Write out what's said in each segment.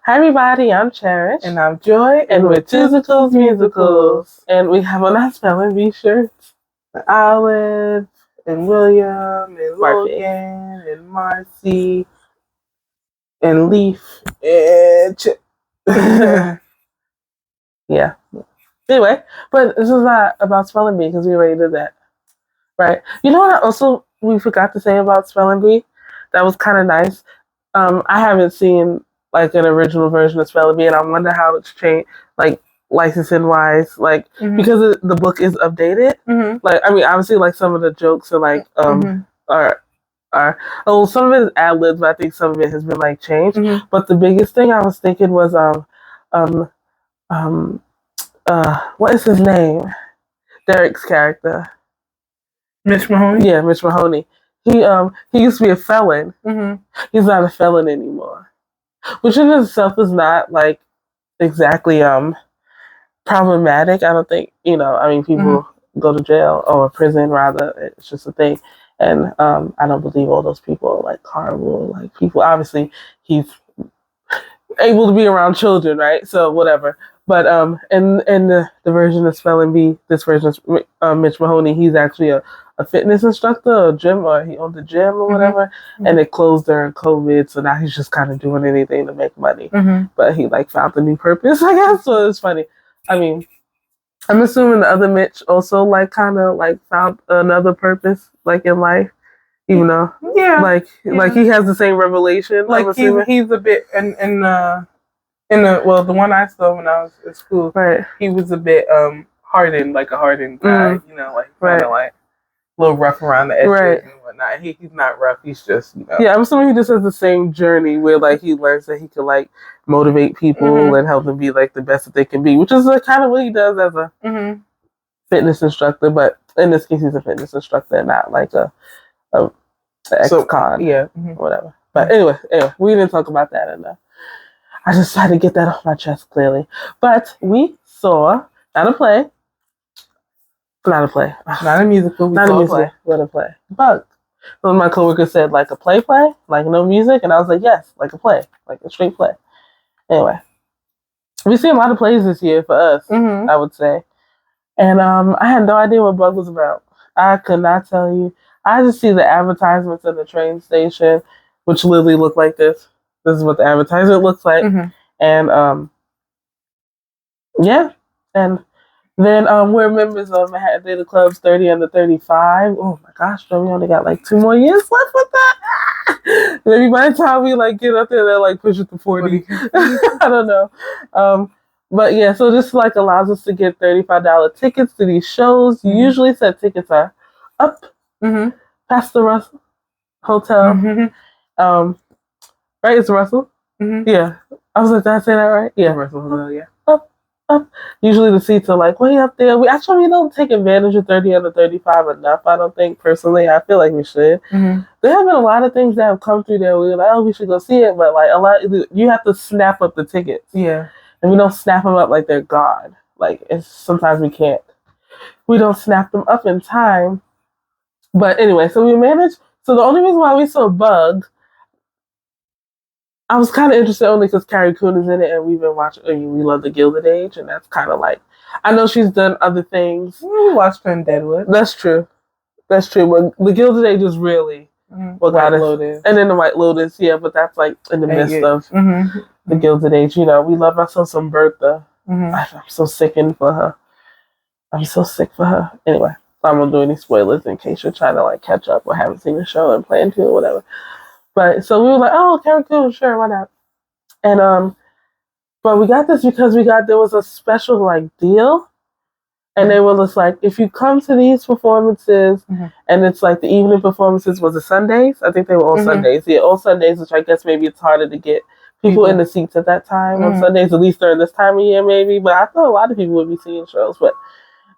Hi everybody, I'm Cherish. And I'm Joy. And we're Tuzicals Musicals. And we have on our spelling bee shirts. Olive and William and Marcy. Logan and Marcy and Leaf and Chip. Yeah. Anyway, but this is not about spelling bee because we already did that. Right. You know what also we forgot to say about spelling bee? That was kind of nice. I haven't seen like an original version of spelling bee, and I wonder how it's changed, like licensing wise, like because the book is updated. Like, I mean, obviously, like some of the jokes are like are some of it is ad libs, but I think some of it has been like changed. But the biggest thing I was thinking was what is his name? Derek's character. Mitch Mahoney? Yeah, Mitch Mahoney. He used to be a felon. He's not a felon anymore. Which in itself is not like exactly problematic. I don't think, I mean people go to jail or prison rather. It's just a thing. And I don't believe all those people are like horrible. Like people obviously he's able to be around children, right? So whatever. But in the version of Spelling Bee, this version of Mitch Mahoney, he's actually a fitness instructor or gym, or he owned a gym or whatever, and it closed during COVID, so now he's just kind of doing anything to make money. But he like found a new purpose, I guess. So it's funny. I mean, I'm assuming the other Mitch also like kind of like found another purpose like in life, even though like he has the same revelation. Like he's a bit well, the one I saw when I was at school, right? He was a bit hardened, like a hardened guy, like kind of like a little rough around the edges and whatnot. He's not rough. He's just Yeah, I'm assuming he just has the same journey where like he learns that he can like motivate people and help them be like the best that they can be, which is kind of what he does as a fitness instructor. But in this case, he's a fitness instructor and not like a ex-con, whatever. But anyway, we didn't talk about that enough. I just had to get that off my chest clearly. But we saw not a play. Not a musical. Not a musical. But a play. BUG. So my coworker said like a play, like no music, and I was like, yes, like a play, like a straight play. Anyway, we see a lot of plays this year for us, I would say. And I had no idea what BUG was about. I could not tell you. I just see the advertisements at the train station, which literally look like this. This is what the advertisement looks like. And and then we're members of Manhattan Theater Club's 30 under 35. Oh my gosh, we only got like 2 more years left with that. Maybe by the time we like get up there, they're like pushing to 40. I don't know. But yeah, so this like allows us to get $35 tickets to these shows. Usually said tickets are up past the Russell Hotel. Right, it's Russell? Yeah. I was like, did I say that right? Yeah, Russell Hotel, yeah. Up. Usually the seats are like way up there. We actually don't take advantage of 30 under 35 enough, I don't think, personally. I feel like we should. There have been a lot of things that have come through there. We were like, oh, we should go see it. But like you have to snap up the tickets. Yeah. And we don't snap them up like they're gone. Like, sometimes we can't. We don't snap them up in time. But anyway, so we managed. So the only reason why we saw BUG, I was kind of interested only because Carrie Coon is in it, and we've been watching. I mean, we love The Gilded Age, and that's kind of like, I know she's done other things. We watched her in Deadwood. That's true. But The Gilded Age is really what got us. Lotus. And then The White Lotus, yeah, but that's like in the midst of The Gilded Age. We love ourselves some Bertha. I'm so sickened for her. I'm so sick for her. Anyway, I won't do any spoilers in case you're trying to like catch up or haven't seen the show and plan to or whatever. But so we were like, oh, Carrie Coon, sure, why not? And but we got this because there was a special like deal, and they were just like, if you come to these performances, and it's like the evening performances was the Sundays. I think they were all Sundays. Yeah, all Sundays, which I guess maybe it's harder to get people in the seats at that time on Sundays, at least during this time of year, maybe. But I thought a lot of people would be seeing shows, but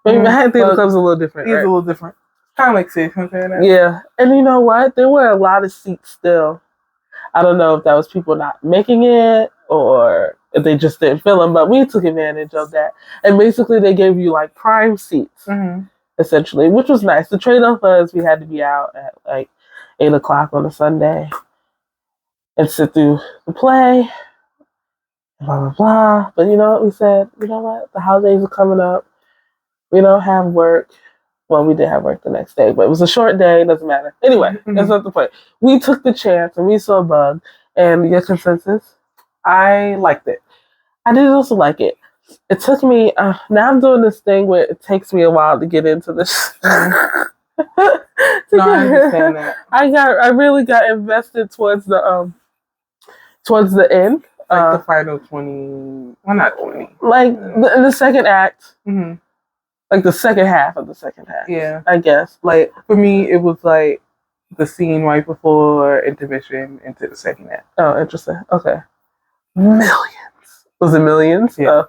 maybe Manhattan Theater Club's a little different. It's a little different. Kind of like safe. Yeah, and you know what? There were a lot of seats still. I don't know if that was people not making it or if they just didn't fill them, but we took advantage of that. And basically, they gave you like prime seats, essentially, which was nice. The trade-off was we had to be out at like 8:00 on a Sunday and sit through the play. blah, blah, blah. But you know what? We said, you know what? The holidays are coming up. We don't have work. Well, we did have work the next day, but it was a short day. It doesn't matter. Anyway, that's not the point. We took the chance and we saw Bug. And your consensus? I liked it. I did also like it. It took me, now I'm doing this thing where it takes me a while to get into this. I understand that. I really got invested towards the end. Like the final 20, well, not 20. Like the second act. Mm-hmm. Like the second half of the second half. Yeah. I guess. Like, for me, it was like the scene right before intermission into the second act. Oh, interesting. Okay. Millions. Was it millions? Yeah.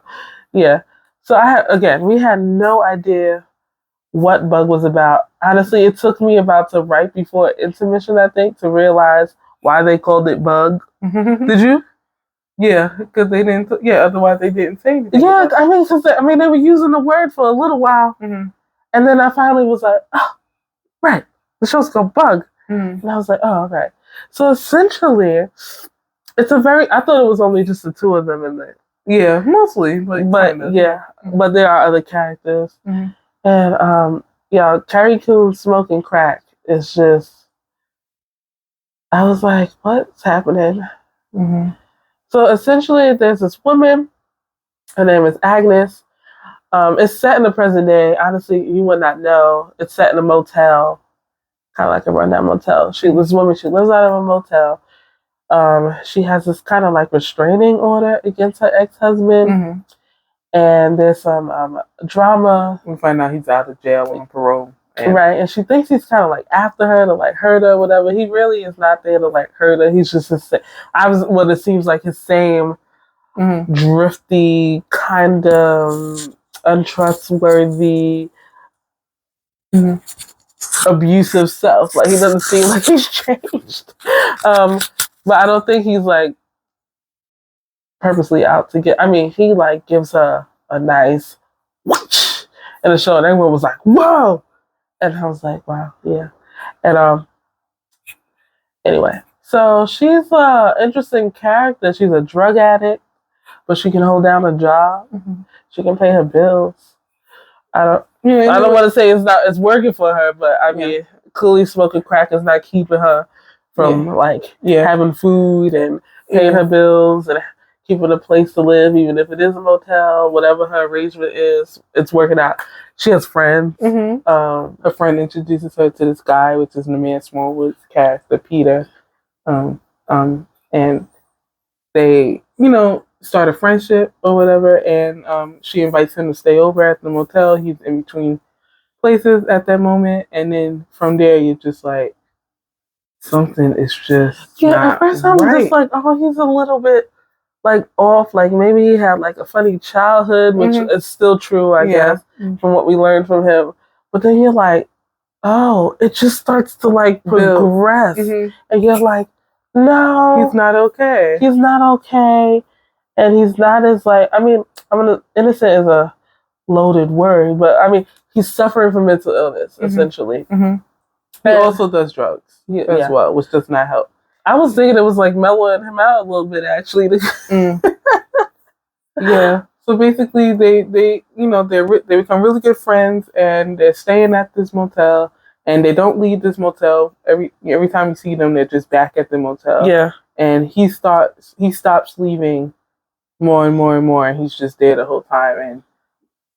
Yeah. So we had no idea what Bug was about. Honestly, it took me about to right before intermission, I think, to realize why they called it Bug. Did you? Yeah, because they didn't. Otherwise they didn't say anything. Yeah, I mean, they were using the word for a little while, and then I finally was like, oh, right, the show's called Bug, and I was like, oh, okay. So essentially, it's I thought it was only just the two of them in there. Yeah, mostly, but yeah, but there are other characters, and Carrie Coon smoking crack is just. I was like, what's happening? So essentially, there's this woman. Her name is Agnes. It's set in the present day. Honestly, you would not know. It's set in a motel, kind of like a rundown motel. This woman, she lives out of a motel. She has this kind of like restraining order against her ex-husband. And there's some drama. We find out he's out of jail on parole. Right, and she thinks he's kind of like after her to like hurt her, whatever. He really is not there to like hurt her. He's just what it seems like his same drifty, kind of untrustworthy, abusive self. Like he doesn't seem like he's changed. But I don't think he's like purposely out to get. I mean, he like gives her a nice whoosh in the show, and everyone was like, "Whoa!" And I was like, wow, yeah. And anyway, so she's an interesting character. She's a drug addict, but she can hold down a job. She can pay her bills. I don't want to say it's working for her, but I mean, clearly smoking crack is not keeping her from having food and paying her bills and keeping a place to live, even if it is a motel, whatever her arrangement is, it's working out. She has friends. Her friend introduces her to this guy, which is Naman Smallwood's character, Peter. And they, start a friendship or whatever, and she invites him to stay over at the motel. He's in between places at that moment, and then from there, you're just like, something is just not at first I'm just like, oh, he's a little bit like off, like maybe he had like a funny childhood, which is still true, I guess, from what we learned from him. But then you're like, oh, it just starts to like progress, and you're like, no, he's not okay. He's not okay, and he's not as like. I mean, innocent is a loaded word, but I mean, he's suffering from mental illness essentially. He also does drugs as well, which does not help. I was thinking it was like mellowing him out a little bit, actually. Yeah. So basically, they become really good friends, and they're staying at this motel, and they don't leave this motel. Every time you see them, they're just back at the motel. Yeah. And he stops leaving more and more and more, and he's just there the whole time. And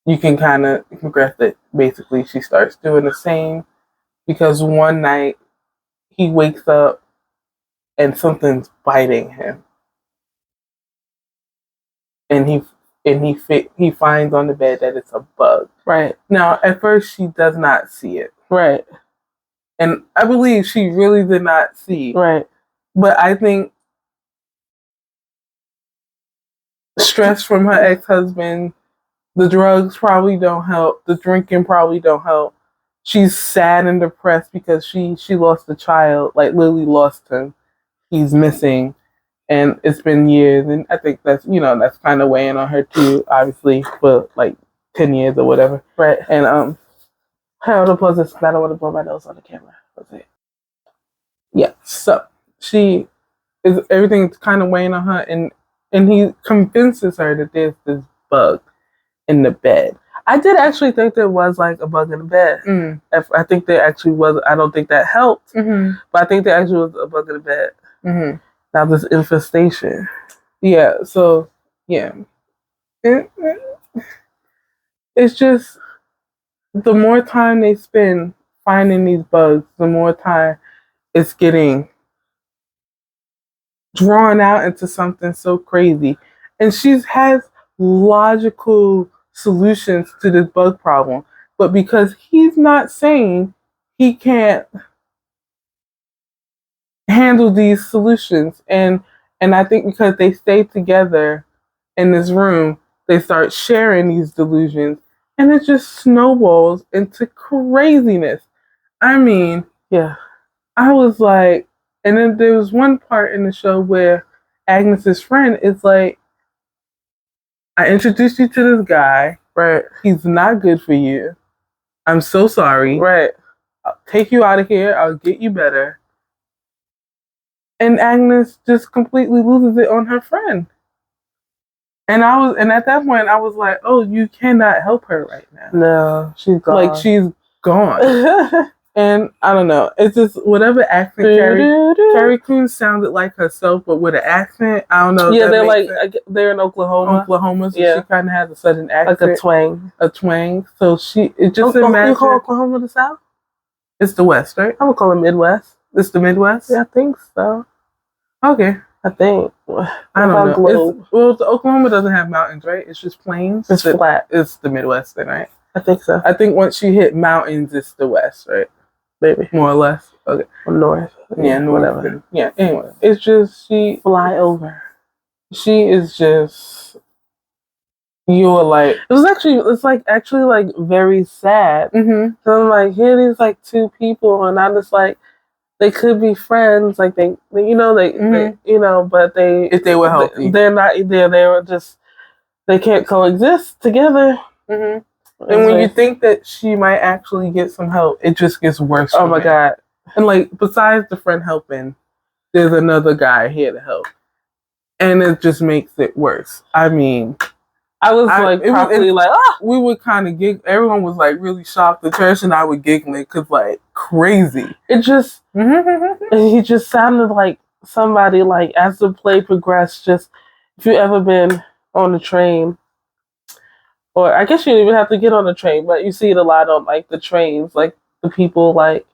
you can kind of progress that. Basically, she starts doing the same, because one night he wakes up and something's biting him, and he finds on the bed that it's a bug. Right. Now, at first, she does not see it. Right. And I believe she really did not see. Right. But I think stress from her ex-husband, the drugs probably don't help. The drinking probably don't help. She's sad and depressed because she lost a child, like literally lost him. He's missing, and it's been years, and I think that's kind of weighing on her too, obviously, for like 10 years or whatever. Right. And I don't want to blow my nose on the camera. Let's see. Yeah. So everything's kind of weighing on her, and and he convinces her that there's this bug in the bed. I did actually think there was like a bug in the bed. I think there actually was. I don't think that helped, but I think there actually was a bug in the bed. Now this infestation. Yeah. So yeah, it's just the more time they spend finding these bugs, the more time it's getting drawn out into something so crazy. And she has logical solutions to this bug problem. But because he's not sane, he can't handle these solutions. And I think because they stay together in this room, they start sharing these delusions and it just snowballs into craziness. I mean, Yeah. I was like, and then there was one part in the show where Agnes's friend is like, I introduced you to this guy. Right. He's not good for you. I'm so sorry. Right. I'll take you out of here. I'll get you better. And Agnes just completely loses it on her friend. And at that point I was like, oh, you cannot help her right now. No, she's gone. Like, she's gone. And I don't know. It's just whatever accent Carrie Coon sounded like herself, but with an accent. I don't know. Yeah, they're in Oklahoma. So she kind of has a sudden accent, like a twang. So it just imagine. You call Oklahoma the South? It's the West, right? I would call it Midwest. It's the Midwest. Yeah, I think so. Okay, I think. I don't know. The Oklahoma doesn't have mountains, right? It's just plains. It's flat. It's the Midwest, then, right? I think so. I think once you hit mountains, it's the West, right? Maybe. More or less. Okay. Or north. Yeah, north. Whatever. Yeah, anyway. It's just she... Fly over. She is just... You're like... It's actually very sad. So I'm like, here these like two people and I'm just like, they could be friends. Like they but they... If they were healthy. They're not there. They were just... They can't coexist together. And when you think that she might actually get some help, it just gets worse. Oh my God. And like, besides the friend helping, there's another guy here to help. And it just makes it worse. I mean, I was we would kind of giggle. Everyone was like really shocked. The church and I were giggling because like crazy. It just, he just sounded like somebody like as the play progressed, just if you ever been on the train, or I guess you don't even have to get on the train, but you see it a lot on like the trains, like the people like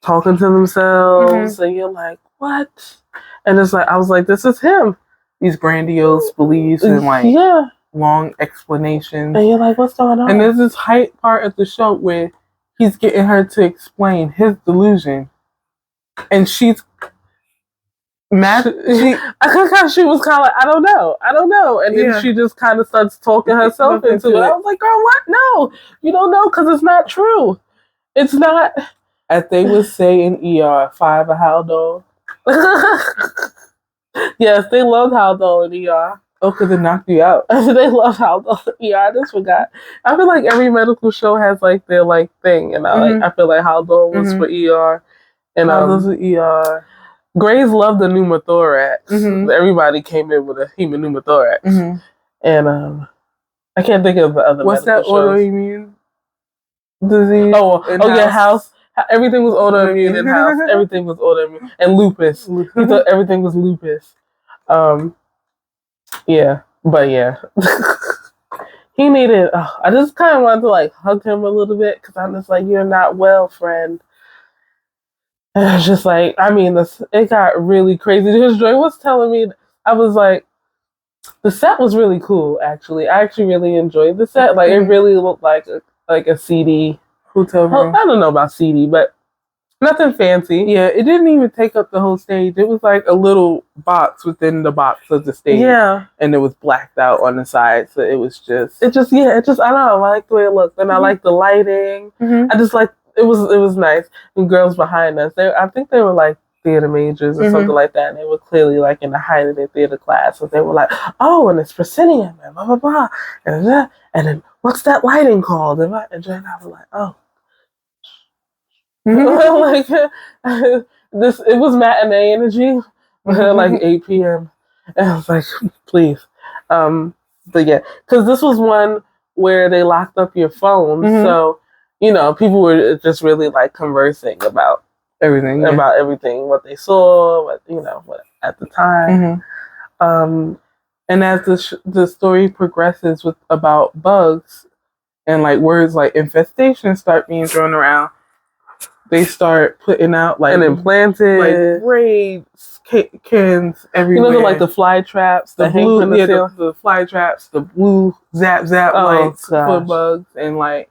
talking to themselves, and you're like, what? And it's like, I was like, this is him. These grandiose beliefs and like long explanations. And you're like, what's going on? And there's this hype part of the show where he's getting her to explain his delusion, and she's mad. She was kind of like, I don't know. And then she just kind of starts talking herself into it. I was like, girl, what? No, you don't know because it's not true. It's not. As they would say in ER, 5 a Haldol. Yes, they love Haldol in ER. Oh, because it knocked you out. They love Haldol in ER. I just forgot. I feel like every medical show has like their like thing, and I feel like Haldol was for ER, and Haldol's for ER. Grey's loved the pneumothorax. Everybody came in with a hemopneumothorax. And I can't think of the other What's that autoimmune disease? House. Everything was autoimmune in House. Everything was autoimmune. And lupus. He thought everything was lupus. Yeah. But yeah. He needed... I just kind of wanted to like hug him a little bit because I'm just like, you're not well, friend. And it's just like, I mean, it got really crazy. Because Joy was telling me, I was like, the set was really cool, actually. I actually really enjoyed the set. Like, it really looked like a seedy hotel room. I don't know about seedy, but nothing fancy. Yeah, it didn't even take up the whole stage. It was like a little box within the box of the stage. Yeah. And it was blacked out on the side, so it was just... I don't know, I like the way it looked. And I like the lighting. I just like... It was nice. And girls behind us, I think they were like theater majors or something like that. And they were clearly like in the height of their theater class. So they were like, oh, and it's proscenium and blah, blah, blah. And then what's that lighting called? And Jay and I were like, oh. Like, it was matinee energy. Like 8 p.m. And I was like, please. But yeah, because this was one where they locked up your phone. Mhm. So, people were just really like conversing about Everything. Yeah. about everything, what they saw, what at the time. And as the story progresses with about bugs and like words like infestation start being thrown around, they start putting out like and implanted like raids, cans everywhere. Like the fly traps, the hang blue, from the fly traps, the blue zap lights for bugs, and like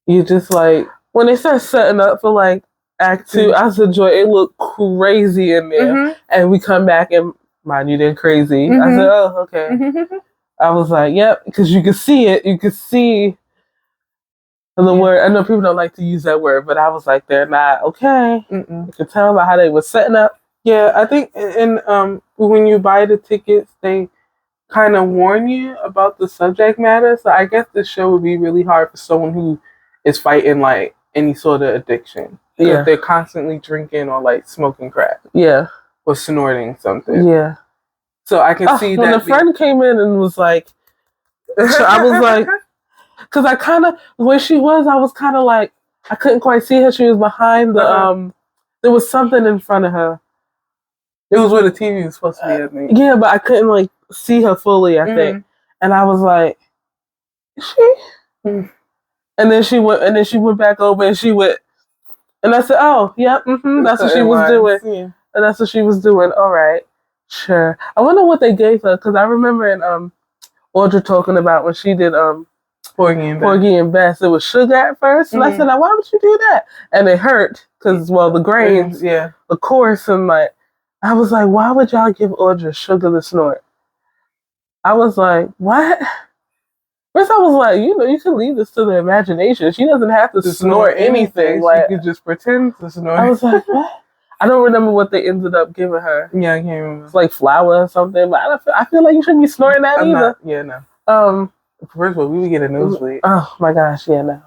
you just like when they start setting up for like Act 2, I said, Joy, it looked crazy in there, and we come back and mind you, they're crazy. I said, oh, okay. I was like, yep, because you could see it. You could see the word. I know people don't like to use that word, but I was like, they're not okay. You could tell by how they were setting up. Yeah, I think, and when you buy the tickets, they kind of warn you about the subject matter. So I guess this show would be really hard for someone who is fighting like any sort of addiction. Yeah, they're constantly drinking or like smoking crack. Yeah, or snorting something. Yeah. So I can see when that the friend came in and was like, I was like, because I kind of where she was, I was kind of like I couldn't quite see her. She was behind the there was something in front of her. It was where the TV was supposed to be, I think. Yeah, but I couldn't like see her fully, I think. And I was like, is she? And then she went back over and she went, and I said, oh, yeah, that's what she was doing. Yeah. And that's what she was doing. All right, sure. I wonder what they gave her, because I remember in Audra talking about when she did Porgy and Bess, it was sugar at first. And I said, now why would you do that? And it hurt, because, the grains, of course, and like, I was like, why would y'all give Audra sugar to snort? I was like, what? First, I was like, you can leave this to the imagination. She doesn't have to snort anything. Like, she could just pretend to snort. I was like, what? I don't remember what they ended up giving her. Yeah, I can't remember. It's like flour or something. But I feel like you shouldn't be snorting that either. No. First of all, we would get a nosebleed. Oh my gosh, yeah, no.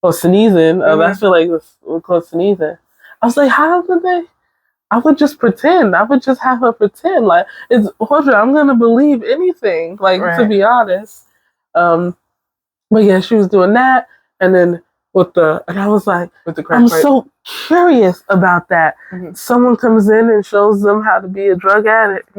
Or sneezing. I feel like we're called sneezing. I was like, how did they? I would just pretend. I would just have her pretend. Like, it's Audra, I'm going to believe anything, like, to be honest. But yeah, she was doing that. And then and I was like, I'm so curious about that. Someone comes in and shows them how to be a drug addict.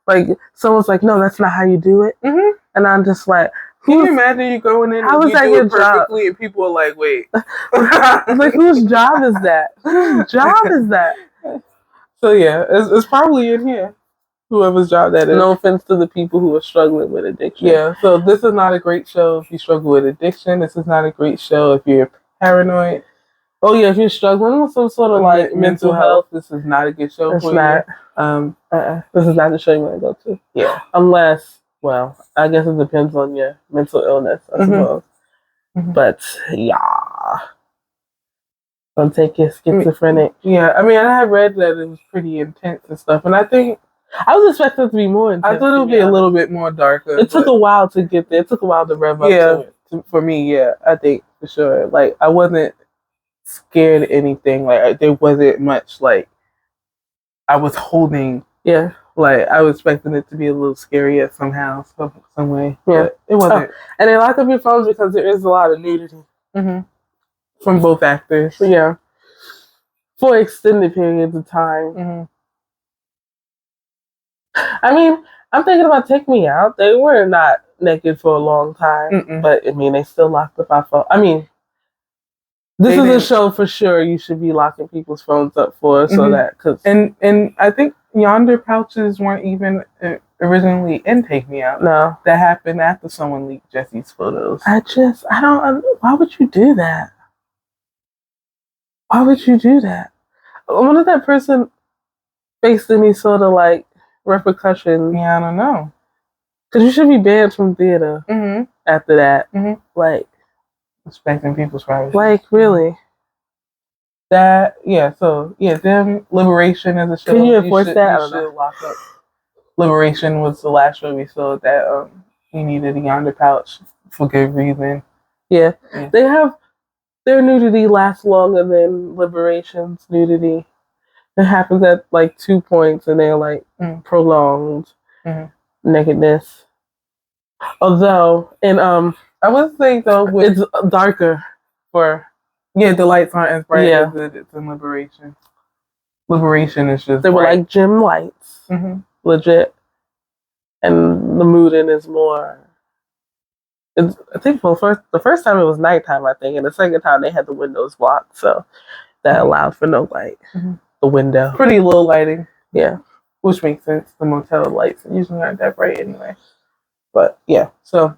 Like, someone's like, no, that's not how you do it. And I'm just like, can you imagine you going in and you do it perfectly and people are like, wait. Like, whose job is that? Whose job is that? So yeah, it's probably in here. Whoever's job that is. No offense to the people who are struggling with addiction. Yeah, so this is not a great show if you struggle with addiction. This is not a great show if you're paranoid. Oh yeah, if you're struggling with some sort of like mental health, this is not a good show for you. This is not the show you want to go to. Yeah. Unless, well, I guess it depends on your mental illness, I suppose. But yeah. Don't take your schizophrenic. Yeah, I mean, I had read that it was pretty intense and stuff, and I think I was expecting it to be more intense. I thought it would be a little bit more darker. It took a while to get there. It took a while to rev up to it. For me, yeah, I think for sure. Like, I wasn't scared of anything. Like, there wasn't much, like, I was holding. Yeah. Like, I was expecting it to be a little scarier somehow, some way. Yeah. But it wasn't. And they lock up your phones because there is a lot of nudity. From both actors. Yeah. For extended periods of time. I mean, I'm thinking about Take Me Out. They were not naked for a long time. But, I mean, they still locked up our phones. I mean, this is a show for sure you should be locking people's phones up for. So that, cause and I think Yonder pouches weren't even originally in Take Me Out. No. That happened after someone leaked Jesse's photos. I don't, why would you do that? Why would you do that? I wonder if that person faced any sort of like repercussions. Yeah, I don't know. Because you should be banned from theater after that. Like, respecting people's privacy. Like, really? That, yeah, so, yeah, them, Liberation as a show. Can you enforce that? You should lock up. Liberation was the last show we saw that he needed a Yonder pouch for good reason. Yeah. They have. Their nudity lasts longer than Liberation's nudity. It happens at like 2 points, and they're like prolonged nakedness. Although, and I would say though, it's darker for the lights aren't as bright Yeah. as it's in Liberation. Liberation is just they were bright. like gym lights, legit, and the mood in is more. I think the first time it was nighttime, I think, and the second time they had the windows blocked, so that allowed for no light. The window, Pretty low lighting, yeah, which makes sense. The motel lights usually aren't that bright anyway. But yeah, so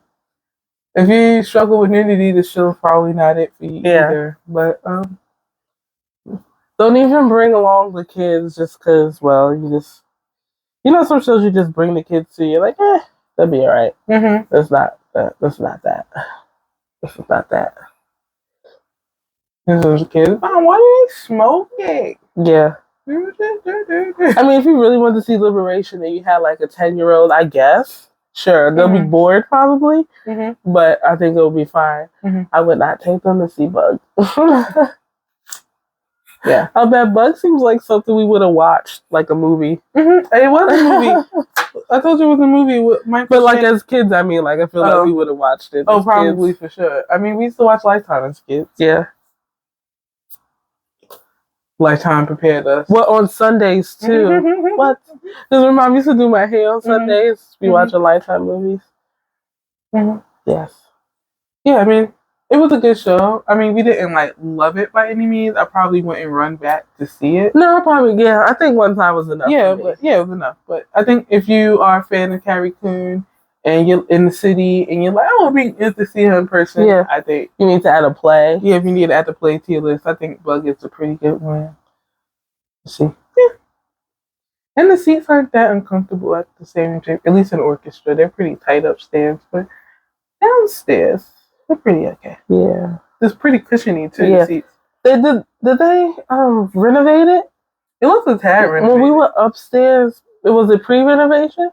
if you struggle with nudity, this show's probably not it for you either. But don't even bring along the kids just because. Well, some shows you just bring the kids to. You're like, that'd be all right. That's not that. That's not that. This is not that. Those kids, why are they smoking? Yeah. I mean, if you really want to see Liberation and you had like a 10-year-old, I guess, sure, they'll be bored probably, but I think it'll be fine. I would not take them to see Bug. Yeah. I bet Bug seems like something we would have watched, like a movie. It was a movie. I told you it was a movie with Michael. But like as kids, I mean, like I feel like we would have watched it. Oh, probably for sure. I mean, we used to watch Lifetime as kids. Yeah. Lifetime prepared us. Well, on Sundays too. What? Because my mom used to do my hair on Sundays. We watch Lifetime movies. Yes. Yeah, I mean, it was a good show. I mean, we didn't like love it by any means. I probably wouldn't run back to see it. No, I think one time was enough. Yeah, it was enough. But I think if you are a fan of Carrie Coon and you're in the city and you're like, it'd be good to see her in person. Yeah. I think you need to add a play. Yeah, if you need to add a play to your list, I think Bug is a pretty good one. Let's see. Yeah. And the seats aren't that uncomfortable at the same time. At least in orchestra. They're pretty tight upstairs, but downstairs, they're pretty okay. Yeah. It's pretty cushiony too, the seats. Did they renovate it? It looks a tad renovated. When we were upstairs, was it pre-renovation?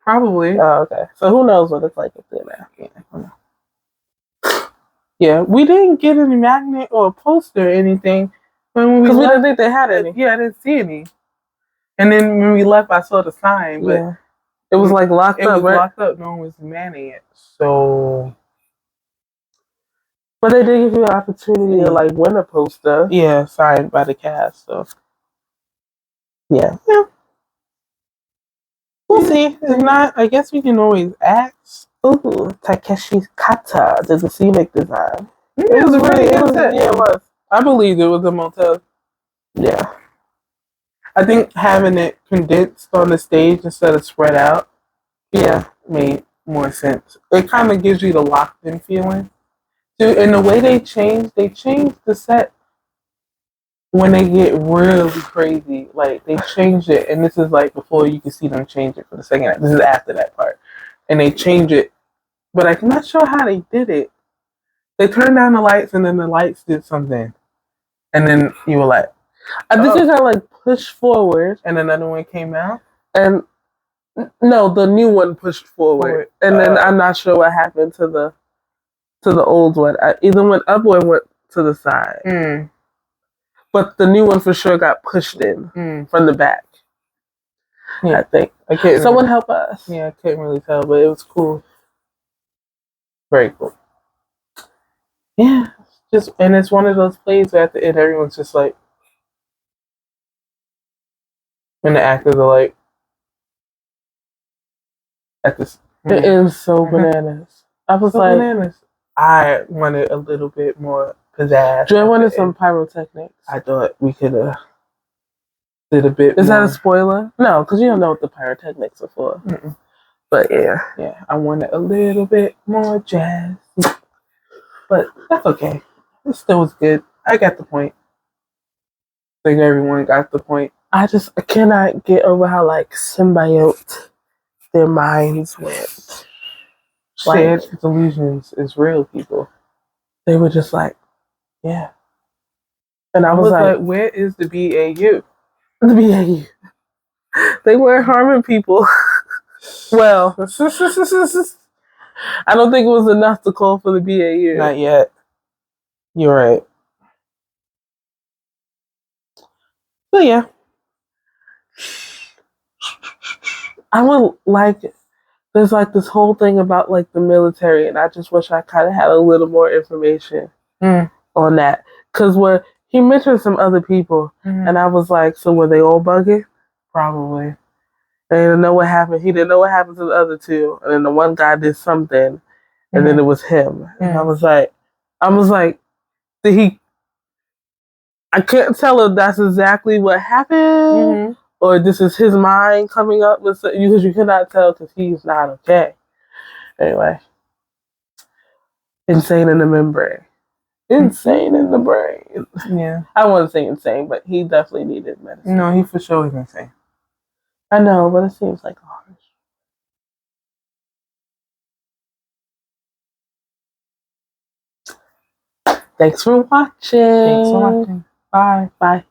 Probably. Oh, okay. So who knows what it's like up there now? Yeah, I don't know. Yeah, we didn't get any magnet or a poster or anything. Because we didn't think they had any. Yeah, I didn't see any. And then when we left, I saw the sign, but it was like locked up. It was right? locked up. No one was manning it. So, but they did give you an opportunity to like win a poster. Yeah, signed by the cast. So, yeah. We'll see. If not, I guess we can always ask. Ooh, Takeshi Kata did the scenic design. It was really good. Yeah, it was. I believe it was a motel. Yeah. I think having it condensed on the stage instead of spread out, made more sense. It kind of gives you the locked-in feeling. And the way they changed the set when they get really crazy. Like, they changed it, and this is like before you can see them change it for the second act. This is after that part. And they change it, but I'm not sure how they did it. They turned down the lights, and then the lights did something. And then you were like, I think they kind of like pushed forward, and another one came out. And no, the new one pushed forward, and then I'm not sure what happened to the old one. I either went up or went to the side. But the new one for sure got pushed in from the back. Yeah, I think. Someone help us. Yeah, I couldn't really tell, but it was cool. Very cool. Yeah, and it's one of those plays where at the end everyone's just like, and the actors are like, at this. It is so bananas. I was like, bananas. I wanted a little bit more pizzazz. Joy wanted some pyrotechnics. I thought we could did a bit. Is that a spoiler? No, because you don't know what the pyrotechnics are for. But yeah, I wanted a little bit more jazz. But that's okay. It still was good. I got the point. I think everyone got the point. I cannot get over how like symbiote their minds went. Shared delusions is real, people. They were just like, yeah. And I was like, where is the BAU? The BAU. They weren't harming people. Well, I don't think it was enough to call for the BAU. Not yet. You're right. So yeah, I would like. There's like this whole thing about like the military, and I just wish I kind of had a little more information on that. Because where he mentioned some other people, and I was like, so were they all bugging? Probably. They didn't know what happened. He didn't know what happened to the other two, and then the one guy did something, and then it was him. And I was like, did he? I couldn't tell if that's exactly what happened, or this is his mind coming up with because you cannot tell because he's not okay. Anyway, insane in the membrane. Insane in the brain. Yeah. I wouldn't say insane, but he definitely needed medicine. No, he for sure is insane. I know, but it seems like harsh. Thanks for watching. Bye. Bye.